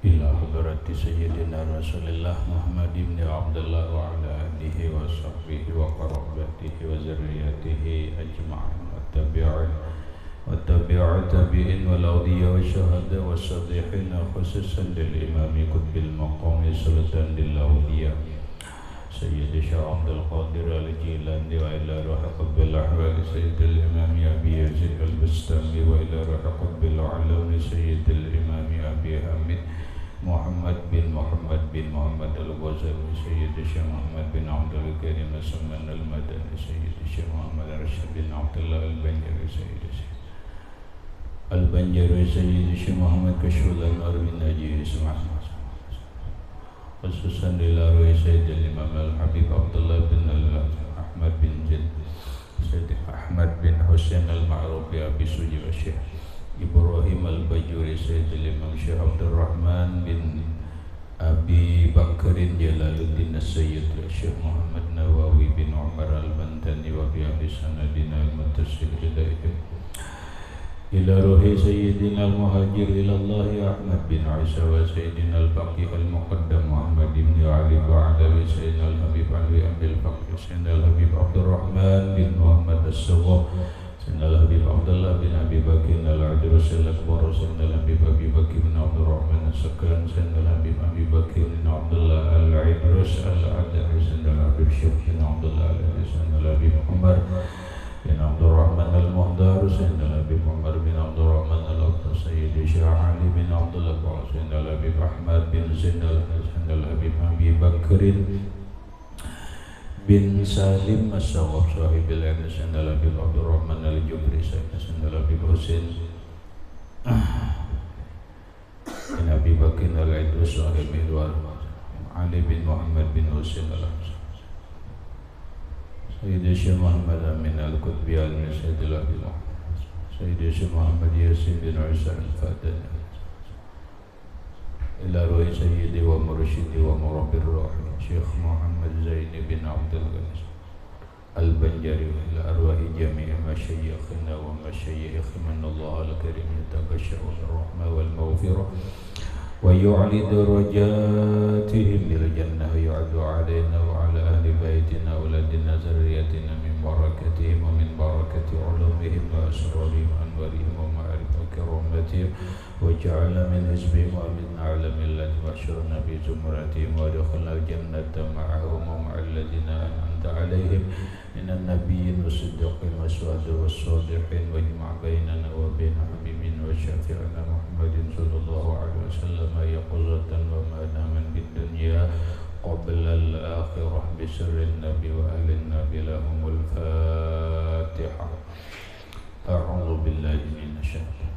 إلى حضرة سيدنا رسول الله محمد بن عبد الله وعلى آله وصحبه وقرابته وذريته أجمعين والتابعين والأولياء والشهداء والصالحين خصوصا للإمام قطب المقام سلطان للأولياء سيد الشيخ عبد القادر الجيلاني وإلى روح قطب الأحوال سيد الإمام أبي يزيد البستامي وإلى روح قطب العلوم سيد الإمام أبي حميد محمد بن محمد الغزالي سيد الشيخ محمد بن عبد الكريم السمان المدني سيد الشيخ محمد رشيد بن عبد الله البنجري سيد الشيخ البنجري سيد الشيخ محمد كشف الأنوار بن نجيب اسماعيل خصوصا للأروي سيد الإمام الحبيب عبد الله بن أحمد بن زيد سيد أحمد بن حسين المعروف بأبي سجي والشيخ إبراهيم البجوري سيد الإمام شيخ عبد الرحمن بن أبي بكر جلال الدين السيد الشيخ محمد نواوي بن عمر البنتاني وبأبي سندنا المتصل إليهم إلى روح سيدنا المهاجر إلى الله أحمد بن عيسى وسيدنا البقي المقدم محمد بن علي وعلى سيدنا الحبيب علي أبي البكر سيدنا الحبيب عبد الرحمن بن محمد الصواب سيدنا الحبيب عبد الله بن أبي بكر العدرس الأكبر سيدنا الحبيب أبي بكر بن عبد الرحمن السكران سيدنا الحبيب أبي بكر بن عبد الله العدرس العدرس سيدنا الحبيب شيخ بن عبد الله العدرس سيدنا الحبيب عمر بن عبد الرحمن المهدار سيدنا الحبيب عمر بن عبد الرحمن الأكبر سيد الشيخ علي بن عبد الله سيدنا الحبيب أحمد بن سيدنا الحبيب أبي بكر بن سالم الصواب صاحب العلم سيدنا الحبيب عبد الرحمن الجبري سيدنا الحبيب حسين بن أبي بكر العدوس صاحب الوالد علي بن محمد بن حسين الحسين سيد الشيخ محمد أمين القطبي سيد الحبيب سيد الشيخ محمد ياسين بن عيسى الفاتن إلى روح سيدي ومرشدي ومربي الروح شيخ محمد زين بن عبد الغني البنجري إلى أرواح جميع مشايخنا ومشايخ من الله الكريم يتغشى الرحمة والمغفرة ويعلي درجاتهم بالجنة ويعد علينا وعلى أهل بيتنا أولادنا ذريتنا من بركتهم ومن بركة علومهم وأسرارهم وأنوارهم ومعارف وكرامتهم وجعل من حزبهم ومن أعلم الذين وأشرنا بزمرتهم وادخلنا الجنة معهم ومع الذين أنعمت عليهم من النبيين والصديقين والشهداء والصالحين واجمع بيننا وبين حبيبنا وشفيعنا محمد صلى الله عليه وسلم يقظة ومناما بالدنيا قبل الآخرة بسر النبي وأهل النبي لهم الفاتحة. أعوذ بالله من الشيطان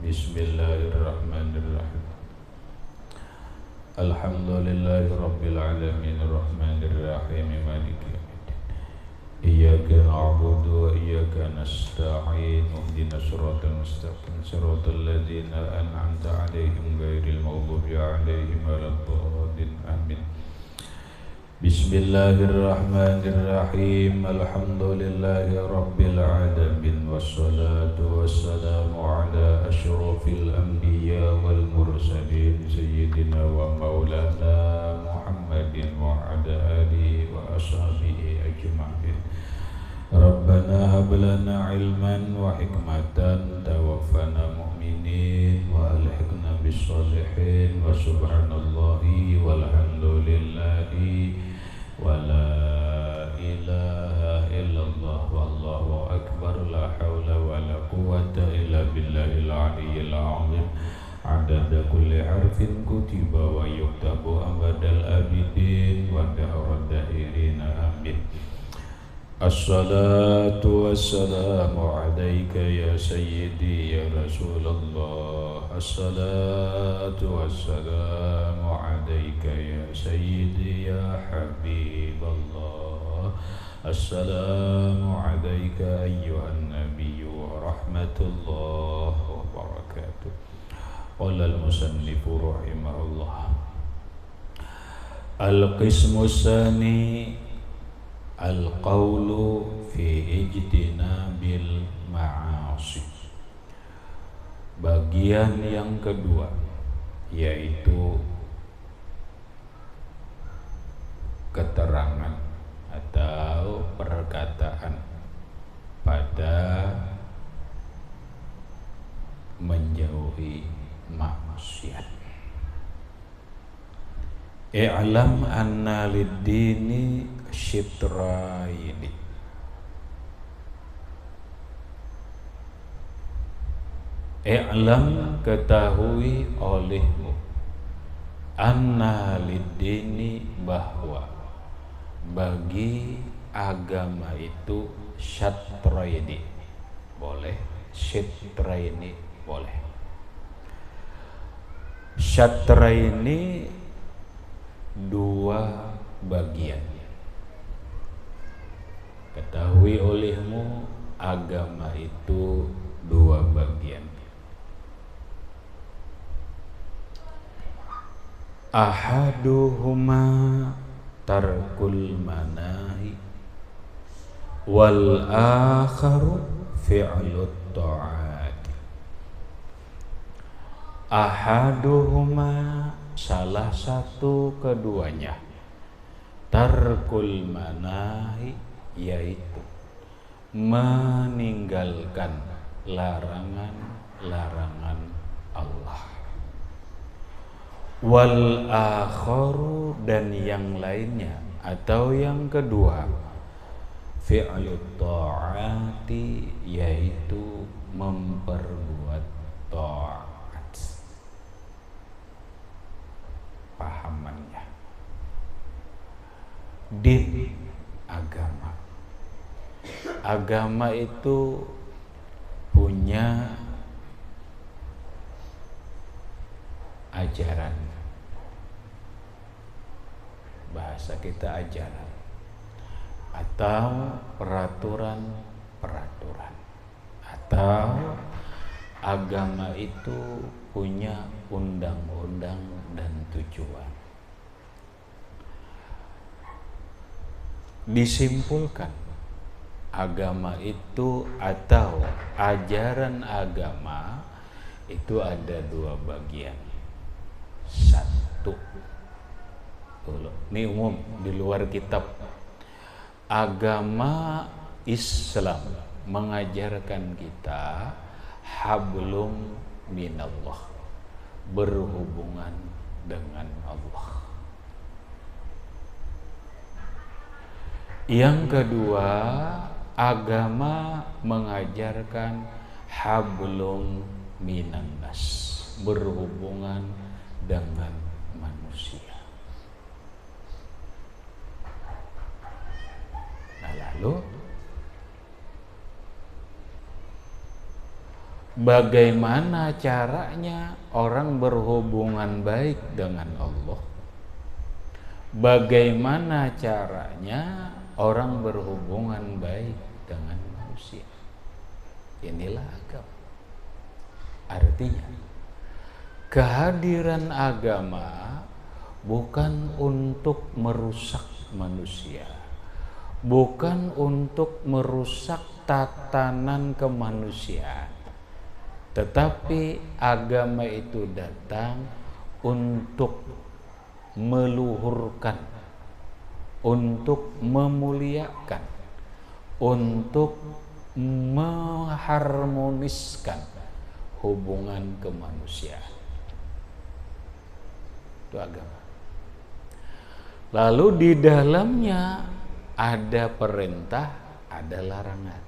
بسم الله الرحمن الرحيم الحمد لله رب العالمين الرحمن الرحيم مالك يوم الدين إياك نعبد وإياك نستعين اهدنا الصراط المستقيم صراط الذين أنعمت عليهم غير المغضوب عليهم ولا الضالين آمين. بسم الله الرحمن الرحيم الحمد لله رب العالمين والصلاة والسلام على أشرف الأنبياء والمرسلين سيدنا ومولانا محمد وعلى آله وأصحابه أجمعين. ربنا هب لنا علما وحكمة توفنا مؤمنين وألحقنا بالصالحين وسبحان الله والحمد لله ولا إله إلا الله والله أكبر لا حول ولا قوة إلا بالله العلي العظيم عدد كل حرف كتب ويكتب أبد الآبدين ودهر الدائرين آمين. الصلاة والسلام عليك يا سيدي يا رسول الله الصلاة والسلام عليك يا سيدي يا حبيب الله السلام عليك أيها النبي ورحمة الله وبركاته. قال المصنف رحمه الله القسم الثاني al-qawlu fi ijtinabil ma'asi. Bagian yang kedua yaitu keterangan atau perkataan pada menjauhi maksiat. I'lam anna lid-dini syitraini. I'lam, ketahui olehmu, anna lid-dini, bahwa bagi agama itu syatraini, boleh, syitraini boleh. Syatraini dua bagian. Ketahui olehmu agama itu dua bagian. Ahaduhuma tarkul manahi wal akharu fi'lut ta'at. Ahaduhuma, salah satu keduanya, tarkul manahi, yaitu meninggalkan larangan-larangan Allah. Wal akharu, dan yang lainnya atau yang kedua, fi'lut ta'ati, yaitu memperbuat ta'at. Pahamannya, din, agama. Agama itu punya ajaran, bahasa kita ajaran, atau peraturan-peraturan, atau agama itu punya undang-undang dan tujuan. Disimpulkan, agama itu atau ajaran agama itu ada dua bagian. Satu, ini umum di luar kitab. Agama Islam mengajarkan kita hablum minallah, berhubungan dengan Allah. Yang kedua, agama mengajarkan hablum minannas, berhubungan dengan manusia. Nah, lalu bagaimana caranya orang berhubungan baik dengan Allah? Bagaimana caranya orang berhubungan baik dengan manusia? Inilah agama. Artinya, kehadiran agama bukan untuk merusak manusia, bukan untuk merusak tatanan kemanusiaan, tetapi agama itu datang untuk meluhurkan, untuk memuliakan, untuk mengharmoniskan hubungan kemanusiaan. Itu agama. Lalu di dalamnya ada perintah, ada larangan.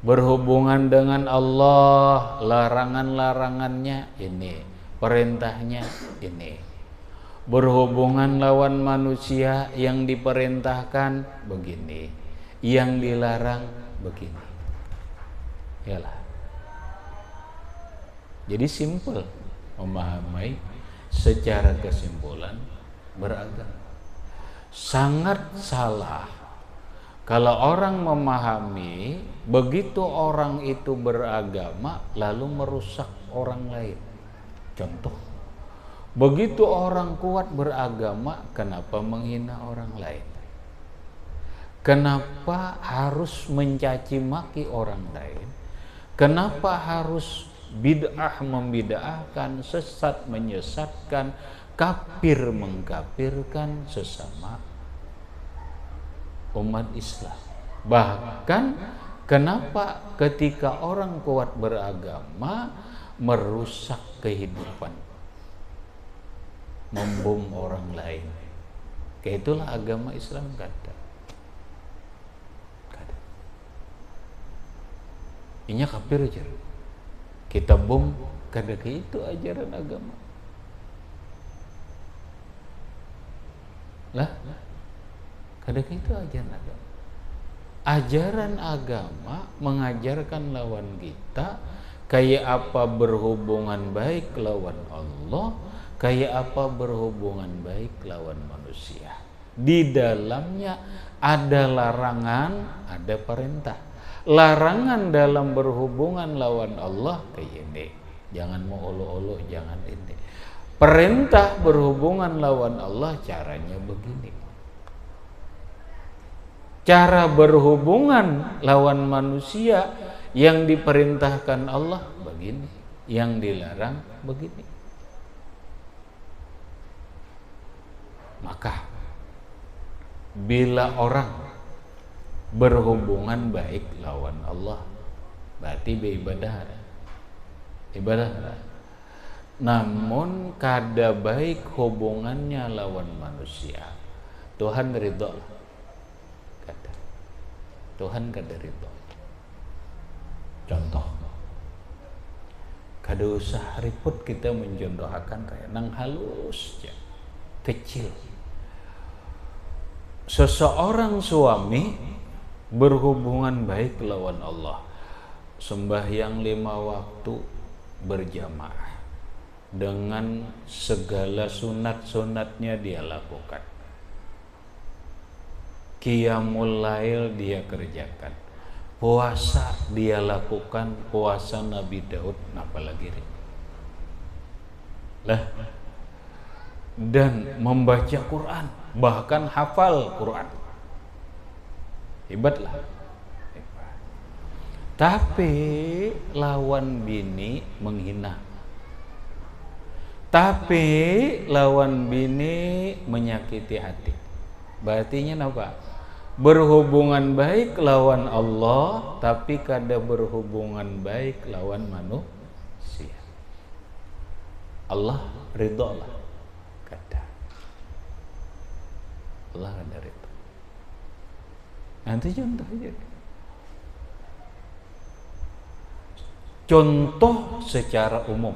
Berhubungan dengan Allah, larangan-larangannya ini, perintahnya ini. Berhubungan lawan manusia, yang diperintahkan begini, yang dilarang begini. Yalah. Jadi simpel memahami secara kesimpulan beragama. Sangat salah kalau orang memahami begitu orang itu beragama lalu merusak orang lain. Contoh, begitu orang kuat beragama, kenapa menghina orang lain? Kenapa harus mencaci maki orang lain? Kenapa harus bid'ah membid'ahkan, sesat menyesatkan, kafir mengkafirkan sesama umat Islam. Bahkan kenapa ketika orang kuat beragama merusak kehidupan, membom orang lain, kayak itulah agama Islam kata. Inya kafir aja. Kita bom kada ke itu ajaran agama. Lah, kada ke itu ajaran agama. Ajaran agama mengajarkan lawan kita kayak apa berhubungan baik lawan Allah, kayak apa berhubungan baik lawan manusia. Di dalamnya ada larangan, ada perintah. Larangan dalam berhubungan lawan Allah kayak ini, jangan mau olo-olo, jangan ini. Perintah berhubungan lawan Allah caranya begini. Cara berhubungan lawan manusia yang diperintahkan Allah begini, yang dilarang begini. Maka bila orang berhubungan baik lawan Allah, berarti beribadah. Namun kada baik hubungannya lawan manusia, Tuhan ridho. Kata Tuhan kada ridho. Contoh, kada usah ribut kita mencontohkan kayak nang halus ya, kecil. Seseorang suami berhubungan baik lawan Allah, sembahyang 5 waktu berjamaah dengan segala sunat-sunatnya dia lakukan, qiyamul lail dia kerjakan, puasa dia lakukan, puasa Nabi Daud, apalagi lah, dan membaca Quran, bahkan hafal Quran. Hebatlah. Hebat. Tapi lawan bini menghina. Tapi lawan bini menyakiti hati. Berartinya apa? Berhubungan baik lawan Allah, tapi kada berhubungan baik lawan manusia. Allah ridho lah. Kada. Allah kada ridho. Nanti contoh aja. Contoh secara umum.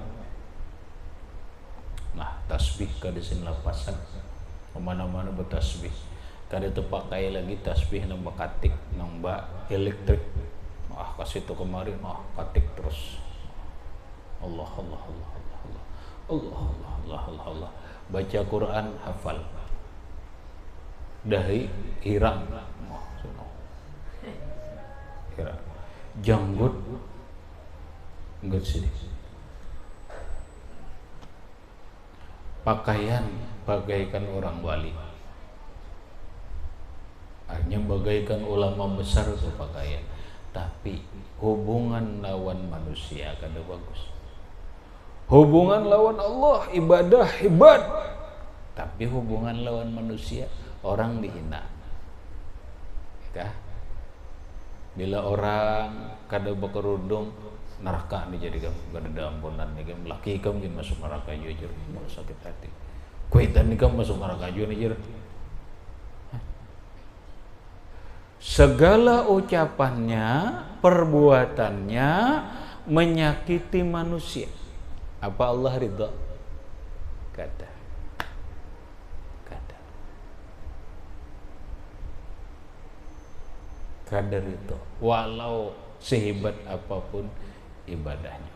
Nah, tasbih kada sin lapasan. Kemana-mana bertasbih. Kada terpakai lagi tasbih nambah katik, nambah elektrik. Kasih tu kemari, katik terus. Allah Allah Allah Allah Allah Allah Allah Allah Allah Allah. Baca Quran hafal. Dahi hirang. Janggut enggak sini. Pakaian bagaikan orang wali, hanya bagaikan ulama besar itu pakaian. Tapi hubungan lawan manusia kada bagus. Hubungan lawan Allah ibadah hebat, tapi hubungan lawan manusia orang dihina. Ya. Bila orang kada berkerudung, neraka nih jadi kamu kada ada ampunan nih kamu, laki kamu yang masuk neraka jujur, mau sakit hati. Kuitan nih kamu masuk neraka jujur nih jujur. Segala ucapannya, perbuatannya menyakiti manusia. Apa Allah ridha? Kada. Kadar itu walau sehebat apapun ibadahnya.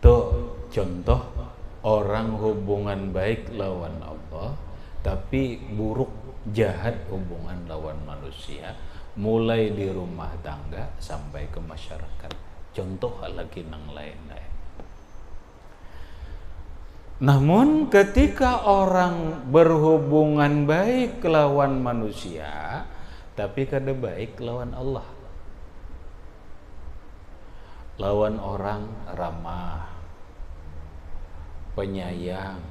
Tuh contoh orang hubungan baik lawan Allah tapi buruk jahat hubungan lawan manusia, mulai di rumah tangga sampai ke masyarakat. Contoh lagi nang lain-lain. Namun ketika orang berhubungan baik lawan manusia, tapi kada baik lawan Allah. Lawan orang ramah, penyayang,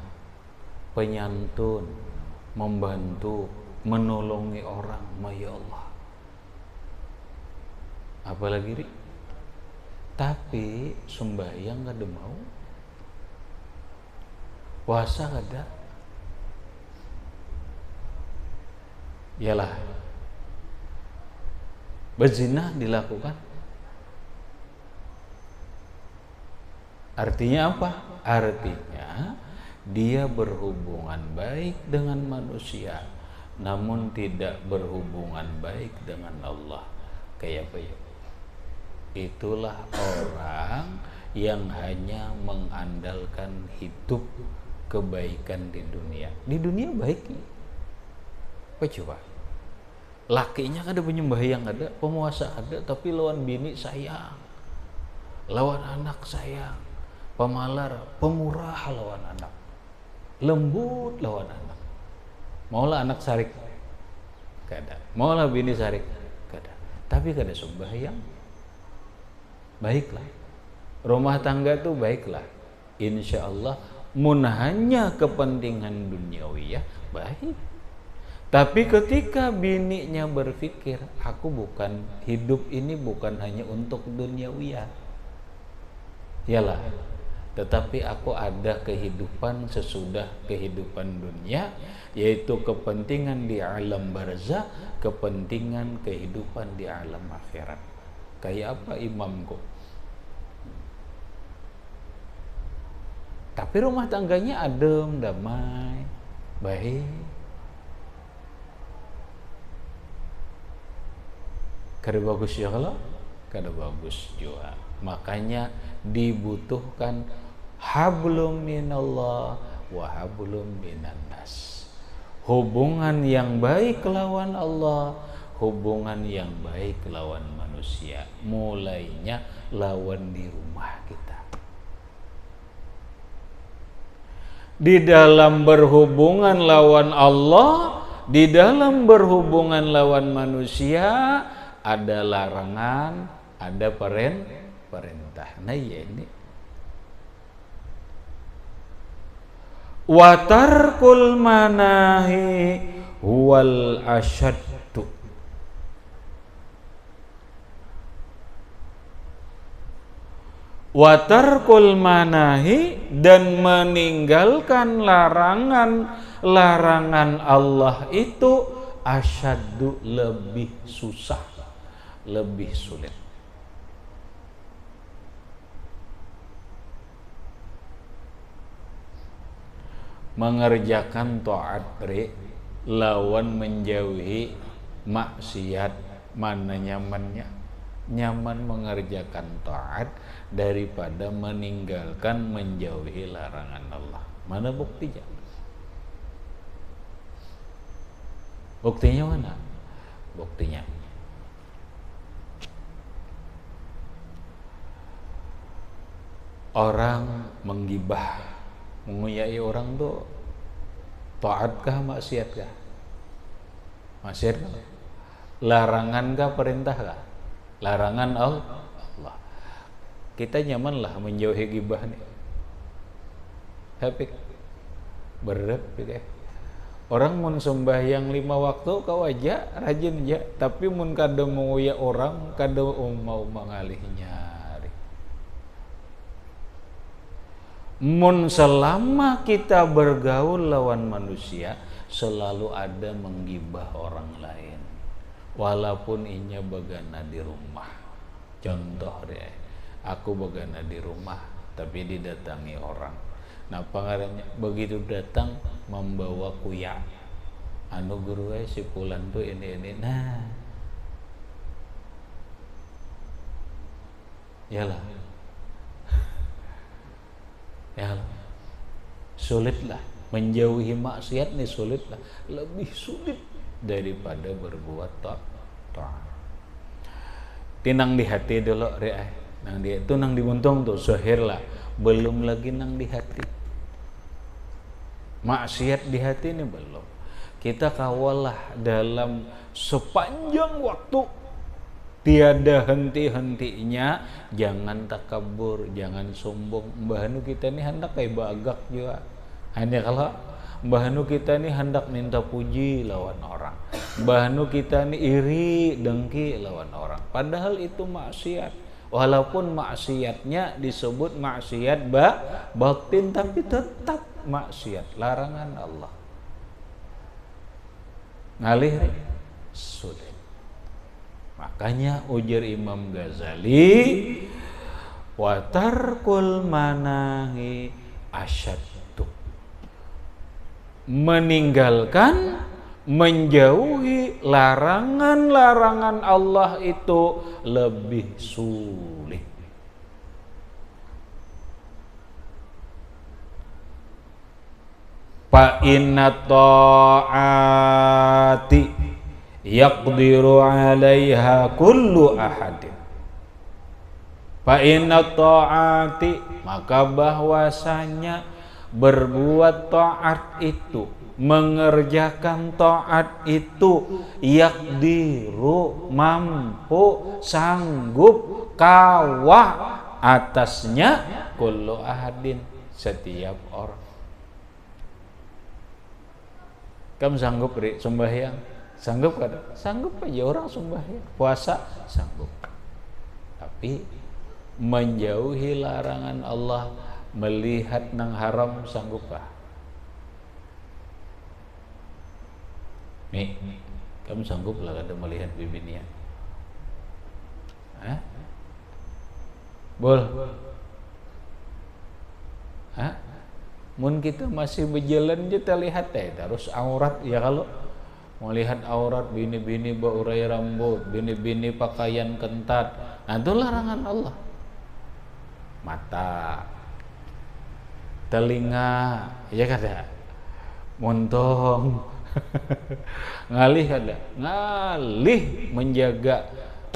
penyantun, membantu, menolongi orang, ya Allah. Apalagi ri? Tapi sembahyang kada mau, puasa kada, yalah, berzina dilakukan. Artinya apa? Artinya dia berhubungan baik dengan manusia, namun tidak berhubungan baik dengan Allah. Kayak apa ya? Itulah orang yang hanya mengandalkan hidup kebaikan di dunia. Di dunia baik. Apa coba? Lakinya kada penyembahyang ada, pemuasa ada, tapi lawan bini sayang, lawan anak sayang, pemalar, pemurah lawan anak, lembut lawan anak. Maulah anak sarik, kada. Maulah bini sarik, kada. Tapi kada sembahyang, baiklah. Rumah tangga tuh baiklah. Insya Allah, mun hanya kepentingan duniawi ya baik. Tapi ketika bininya berpikir, aku bukan, hidup ini bukan hanya untuk duniawi ya, yalah, tetapi aku ada kehidupan sesudah kehidupan dunia, yaitu kepentingan di alam barzah, kepentingan kehidupan di alam akhirat. Kayak apa imamku? Tapi rumah tangganya adem, damai, baik. Kada bagus ya kalau? Kada bagus juga. Makanya dibutuhkan hablum minallah wa hablum minan nas. Hubungan yang baik lawan Allah, hubungan yang baik lawan manusia. Mulainya lawan di rumah kita. Di dalam berhubungan lawan Allah, di dalam berhubungan lawan manusia, ada larangan, ada perintah. Nah ya ini. Wa tarkul manahi huwal asyaddu. Wa tarkul manahi, dan meninggalkan larangan Allah itu asyaddu, lebih susah, lebih sulit. Mengerjakan taat lawan menjauhi maksiat, mana nyamannya? Nyaman mengerjakan taat daripada meninggalkan, menjauhi larangan Allah. Mana buktinya? Buktinya mana? Buktinya orang menggibah, menguyai orang tuh taatkah maksiatkah? Maksiatkah? Larangankah perintahkah? Larangan Allah. Kita nyamanlah menjauhi gibah nih. Happy berat gitu. Orang mun sembahyang 5 waktu kau aja rajin aja, tapi mun kada menguya orang, kada mau mengalihnya. Mun selama kita bergaul lawan manusia, selalu ada menggibah orang lain, walaupun inya begana di rumah. Contoh deh, aku begana di rumah tapi didatangi orang. Nah pengaruhnya begitu datang membawa kuya, anu guru si Pulan tuh ini. Nah yalah, ya sulitlah menjauhi maksiat nih, sulitlah, lebih sulit daripada berbuat taat. Tinang di hati dulu nang dia itu nang dibuntung tuh zahir lah, belum lagi nang di hati. Maksiat di hati ini belum. Kita kawalah dalam sepanjang waktu, tiada henti-hentinya. Jangan takabur, jangan sombong. Mbah nu kita ini hendak kayak bagak juga. Hanya kalau mbah nu kita ini hendak minta puji lawan orang. Mbah nu kita ini iri, dengki lawan orang. Padahal itu maksiat. Walaupun maksiatnya disebut maksiat batin, tapi tetap maksiat, larangan Allah. Ngalih sulit. Makanya ujar Imam Ghazali, wa tarkul manahi asyaddu. Meninggalkan, menjauhi larangan-larangan Allah itu lebih sulit. Fa inna ta'ati yaqdiru 'alaiha kullu ahadin. Fa inna ta'ati, maka bahwasanya berbuat taat itu, mengerjakan taat itu, yaqdiru, mampu, sanggup, kawah atasnya, kullu ahadin, setiap orang. Kamu sanggup sembahyang? Sanggup kan? Sanggup aja orang sembahyang. Puasa? Sanggup. Tapi menjauhi larangan Allah, melihat nang haram, sanggupkah? Nih, kamu sanggup lah kada melihat bibinian? Hah? Bol? Hah? Mun kita masih berjalan kita lihat terus aurat ya. Kalau mau lihat aurat bini-bini baurai rambut, bini-bini pakaian kentat, nah itu larangan Allah. Mata, telinga, ya kada, montong, ngalih kada, ngalih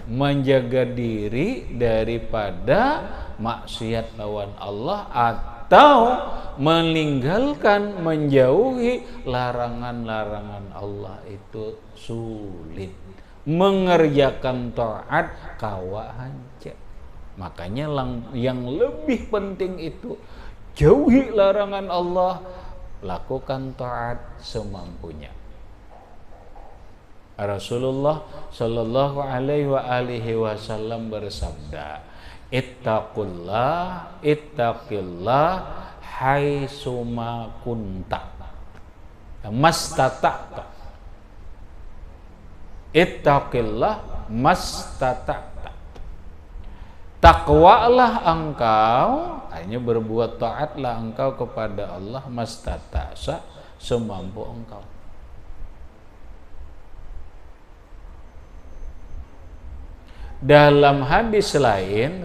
menjaga diri daripada maksiat lawan Allah atau meninggalkan, menjauhi larangan-larangan Allah itu sulit. Mengerjakan taat kawa hancur. Makanya yang lebih penting itu jauhi larangan Allah, lakukan taat semampunya. Rasulullah Shallallahu Alaihi Wasallam bersabda, ittaqillah haitsuma kunta mastata'ta. Ittaqillah mastata'ta. Takwalah engkau, hanya berbuat taatlah engkau kepada Allah, mastata'sa, semampu engkau. Dalam hadis lain,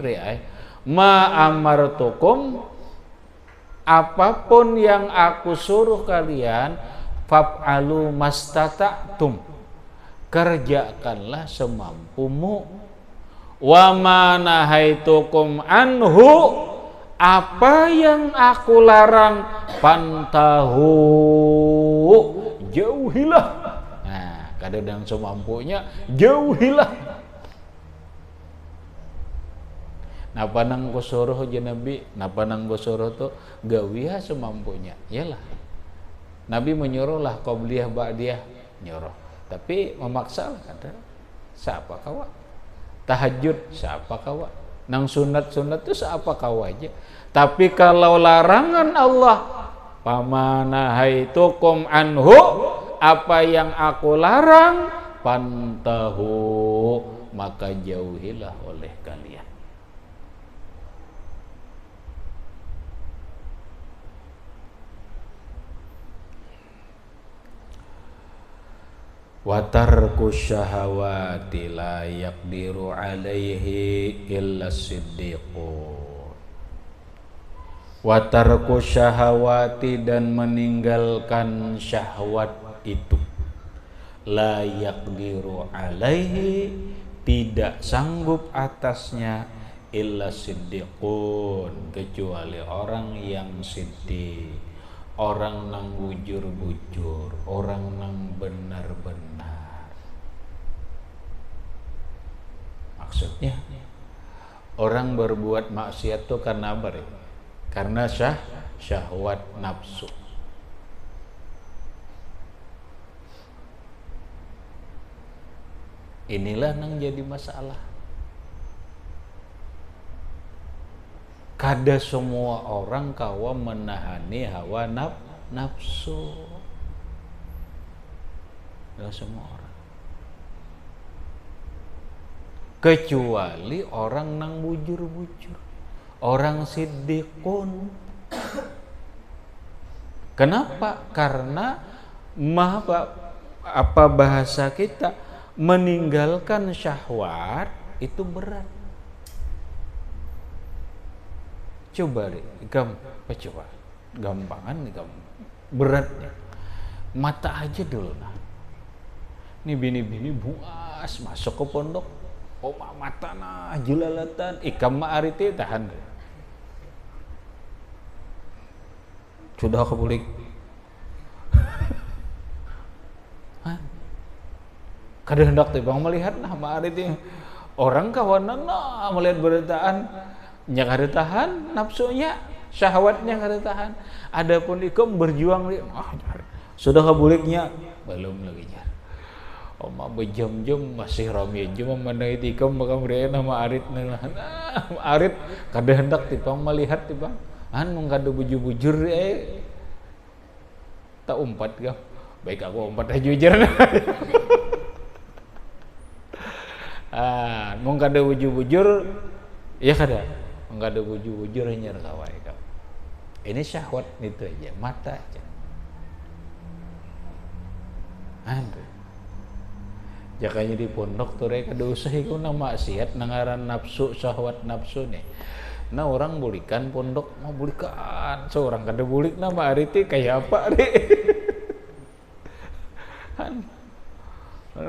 ma amartukum, apapun yang aku suruh kalian, faf'alu mastata'tum, kerjakanlah semampumu. Wa ma nahaitukum anhu, apa yang aku larang, pantahu, jauhilah. Nah, kadang semampunya jauhilah. Napa nang ko suruh aja Nabi, napa nang ko suruh tuh gawiha semampunya. Yalah. Nabi menyuruhlah qabliyah ba'diyah, nyuruh. Tapi memaksa lah kata. Siapa kawa? Tahajud siapa kawa? Nang sunat-sunat tuh siapa kawa aja. Tapi kalau larangan Allah, pamanahaitukum anhu, apa yang aku larang, pantahu, maka jauhilah oleh kalian. Wa tarku syahawati la yaqdiru alaihi illa siddiqun. Wa tarku syahawati, dan meninggalkan syahwat itu, la yaqdiru alaihi, tidak sanggup atasnya, illa siddiqun, kecuali orang yang siddiq. orang nang bujur-bujur, orang nang benar-benar. Maksudnya orang berbuat maksiat tuh karena apa? Karena syahwat nafsu. Inilah nang jadi masalah. Kada semua orang kawa menahani hawa nafsu. Kada semua orang. Kecuali orang nang bujur-bujur, orang siddiqun. Kenapa? Karena apa bahasa kita, meninggalkan syahwat itu berat. Coba deh, coba gampangan nih, beratnya mata aja dulu lah. Ini bini-bini buas masuk ke pondok, oma mata nah jelalatan, ikam ma'ariti tahan deh. Sudah kebulik. Kada hendak tebang melihat nah ma'ariti. Orang kawanan nah melihat beritaan nya kada tahan nafsunya, syahwatnya kada tahan. Adapun ikom berjuang sudah kebuliknya belum lagi jar. Oma berjam-jam masih rame jam memandang ikom bakal beri nama arit nah. Arit kada hendak tibang melihat tibang. Mung kada bujur-bujur tak umpat kau. Baik aku umpat aja jujur. Mung kada bujur-bujur ya kada. Enggak ada bujur-bujur hanya kawai kau. Ini syahwat itu aja, mata aja. Jakanya di pondok tuh reka dosa iku na maksiat nangaran nafsu, syahwat nafsu nih. Nah orang bulikan pondok mau bulikan, seorang kada bulik nama ariti kayak apa deh.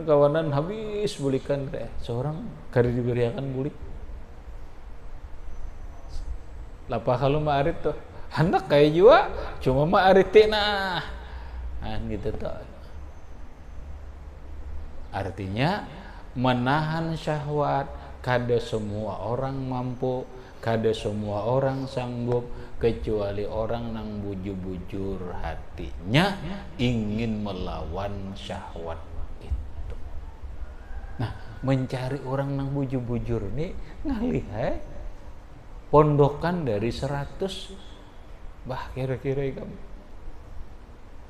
Kawanan habis bulikan deh, seorang kada diberiakan bulik. Lapa kalau ma'arit tuh anak kayak juga cuma ma'aritin nah gitu tuh. Artinya menahan syahwat kada semua orang mampu, kada semua orang sanggup, kecuali orang nang bujur-bujur hatinya ingin melawan syahwat itu. Nah mencari orang nang bujur-bujur nih ngalih pondokan dari 100 bah kira-kira kamu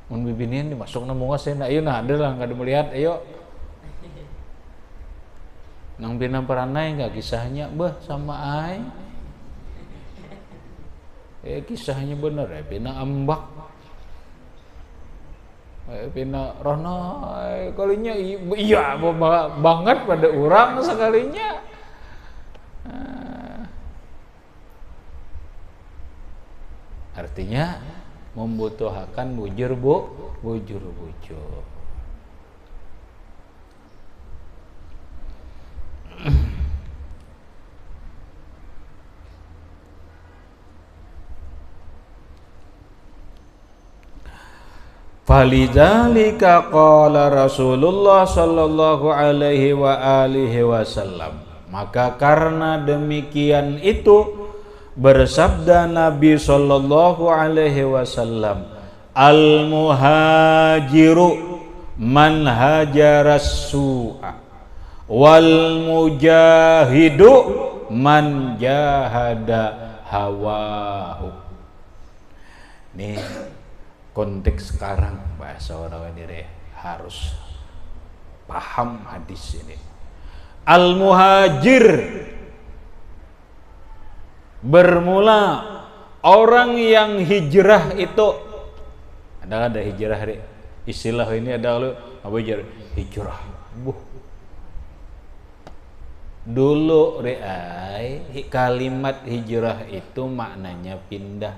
mun bibinian dimasuk na mungas na ayo nah ada lah kada melihat ayo nang bina peranai enggak kisahnya bah sama ai kisahnya bener bina ambak bina rono kalinya iya banget pada orang sekalinya. Artinya membutuhkan bujur-bujur. Falidzalika qala Rasulullah sallallahu alaihi wa alihi wasallam. Maka karena demikian itu bersabda Nabi sallallahu alaihi wasallam, al-muhajiru man hajaras su'a wal mujahidu man jahada hawahu. Nih konteks sekarang bahasa orang ini harus paham hadis ini. Al-muhajir bermula orang yang hijrah itu ada hijrah deh. Istilah ini ada lu apa hijrah. Dulu kalimat hijrah itu maknanya pindah.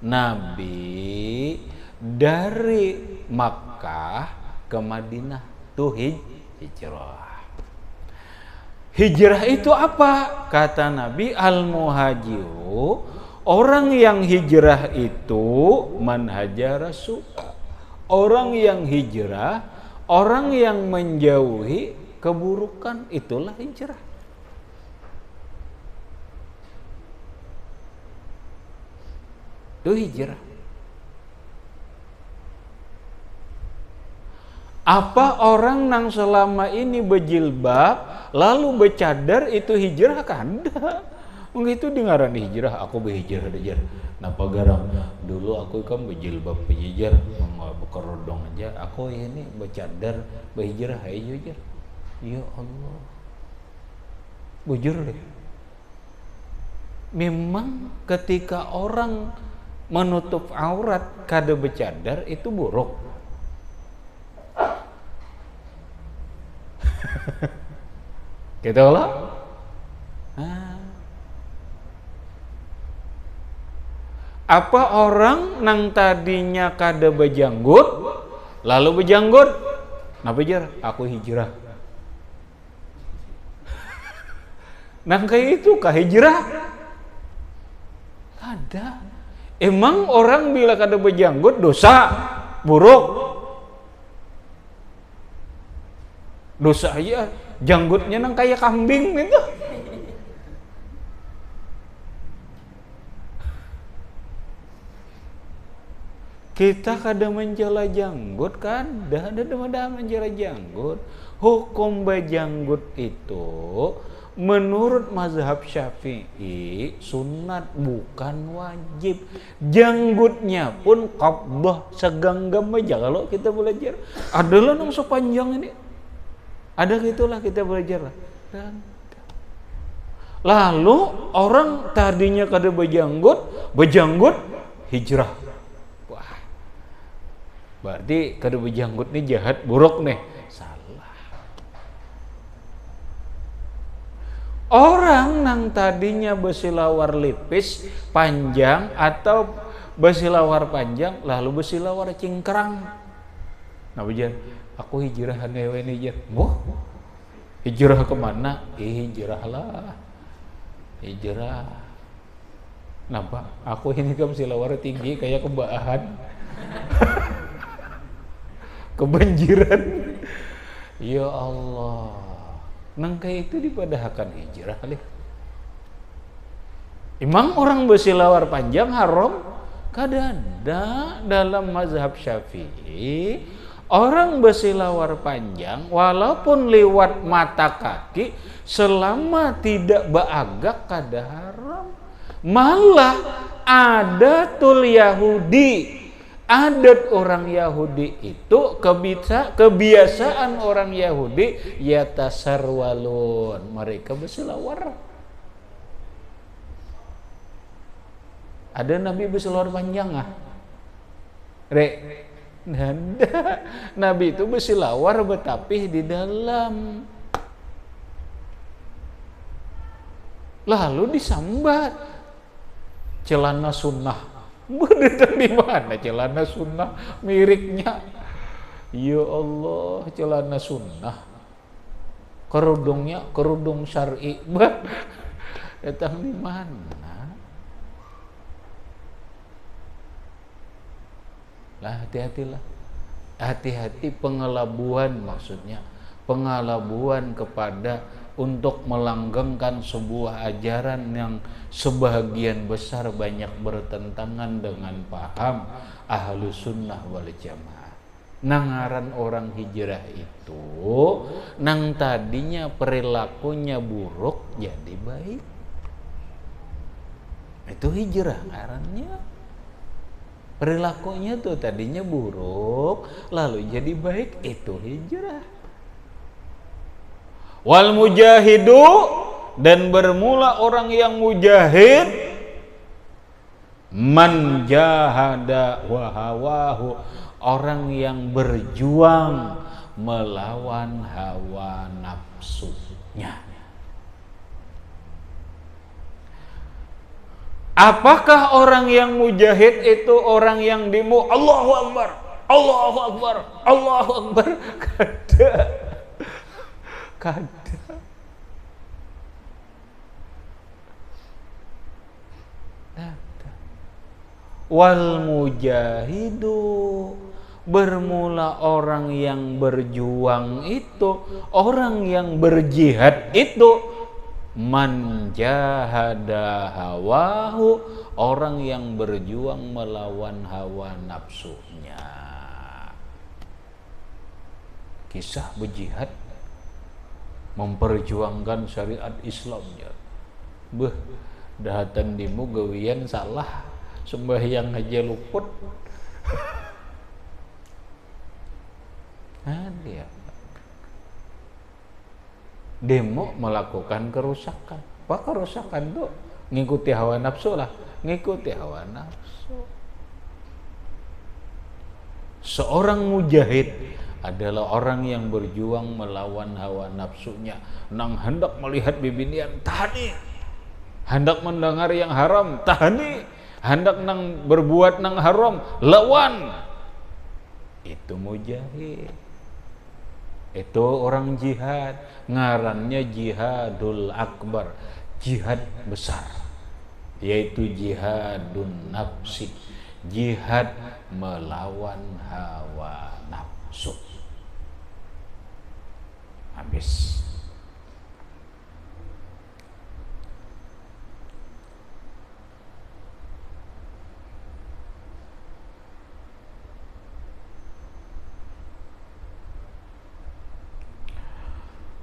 Nabi dari Makkah ke Madinah tuh hijrah. Hijrah itu apa? Kata Nabi, al-muhajiru Orang yang hijrah itu man hajara su'a. Orang yang hijrah, orang yang menjauhi keburukan, itulah hijrah. Itu hijrah. Apa orang yang selama ini berjilbab lalu bercadar itu hijrah? Kada. Begitu dengaran hijrah, aku berhijrah aja. Napa garam? Dulu aku kan berjilbab berhijrah, berkerodong aja. Aku ini bercadar berhijrah aja. Ya Allah. Bujur deh. Memang ketika orang menutup aurat kada bercadar itu buruk. Gitu loh. Apa orang nang tadinya kada bejanggut lalu bejanggut? Nah bejar, aku hijrah. Nang kayak itu kah hijrah? Kada. Emang orang bila kada bejanggut dosa buruk? Dosa aja, janggutnya nang kayak kambing gitu. Kita kada menjala janggut kan? Ada menjala janggut. Hukum bejanggut itu menurut mazhab Syafi'i sunat bukan wajib. Janggutnya pun qabdah seganggam aja kalau kita belajar. Adalah nang sepanjang ini. Ada gitulah kita belajar lah. Lalu orang tadinya kada bejanggut hijrah. Wah. Berarti kada bejanggut nih jahat, buruk nih. Salah. Orang yang tadinya bersilawar lipis panjang atau bersilawar panjang lalu bersilawar cingkrang. Nah bejar, aku hijrah newe nih jar. Wah, hijrah kemana? Hijrah lah, hijrah. Nampak? Aku ini kan silawar tinggi kayak kebahan, kebanjiran. Ya Allah, nang kayak itu dipadahkan hijrah lih. Emang orang bersilawar panjang haram? Kada ada dalam mazhab Syafi'i. Orang bersilawar panjang walaupun lewat mata kaki selama tidak beagak kada haram. Malah adatul Yahudi, adat orang Yahudi itu kebiasaan orang Yahudi yatasarwalun, mereka bersilawar. Ada Nabi bersilawar panjang ah? Nada. Nabi itu bersilawar betapih di dalam. Lalu disambat celana sunnah. Bener di mana celana sunnah miriknya? Ya Allah, celana sunnah. Kerudungnya kerudung syar'i. Datang di mana? Lah hati-hatilah. Hati-hati pengelabuan, maksudnya pengelabuan kepada untuk melanggengkan sebuah ajaran yang sebagian besar banyak bertentangan dengan paham Ahlus Sunnah wal Jamaah. Nangaran orang hijrah itu nang tadinya perilakunya buruk jadi baik. Itu hijrah ngarannya. Perilakunya tuh tadinya buruk lalu jadi baik, itu hijrah. Wal mujahidu, dan bermula orang yang mujahid, man jahada wa hawahu, orang yang berjuang melawan hawa nafsunya. Apakah orang yang mujahid itu orang yang demo Allahu Akbar, Allahu Akbar, Allahu Akbar? Kada. Wal mujahidu, bermula orang yang berjuang itu, orang yang berjihad itu, man jahada hawahu, orang yang berjuang melawan hawa nafsunya. Kisah berjihad memperjuangkan syariat Islamnya. Beh, dahatan dimu gawian salah, sembahyang aja luput. Dia demo melakukan kerusakan. Apa kerusakan tuh? Ngikuti hawa nafsu lah, ngikuti hawa nafsu. Seorang mujahid adalah orang yang berjuang melawan hawa nafsunya. Nang hendak melihat bibinian, tahani. Hendak mendengar yang haram, tahani. Hendak nang berbuat nang haram, lawan. Itu mujahid. Itu orang jihad. Ngarannya jihadul akbar, jihad besar, yaitu jihadun nafsi, jihad melawan hawa nafsu. Habis.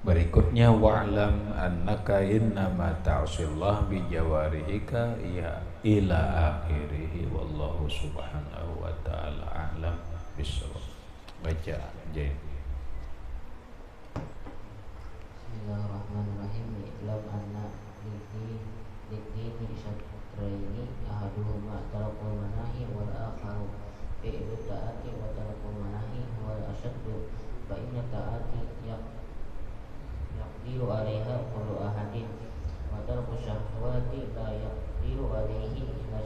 Berikutnya wa'lam annaka innama ta'sillah bi jawarihika ya ila akhirih, wallahu subhanahu wa ta'ala a'lam bissawab. Baca Jain. Bismillahirrahmanirrahim. I'lam anna lidini syatraini ahaduhuma tarakul manahi wal akharu fi'lu ta'ati wa tarakul manahi wal asyaddu fa inna ta'ati yaqdiru 'alaiha kullu ahadin wa tarku syahwati la yaqdiru 'alaihi illa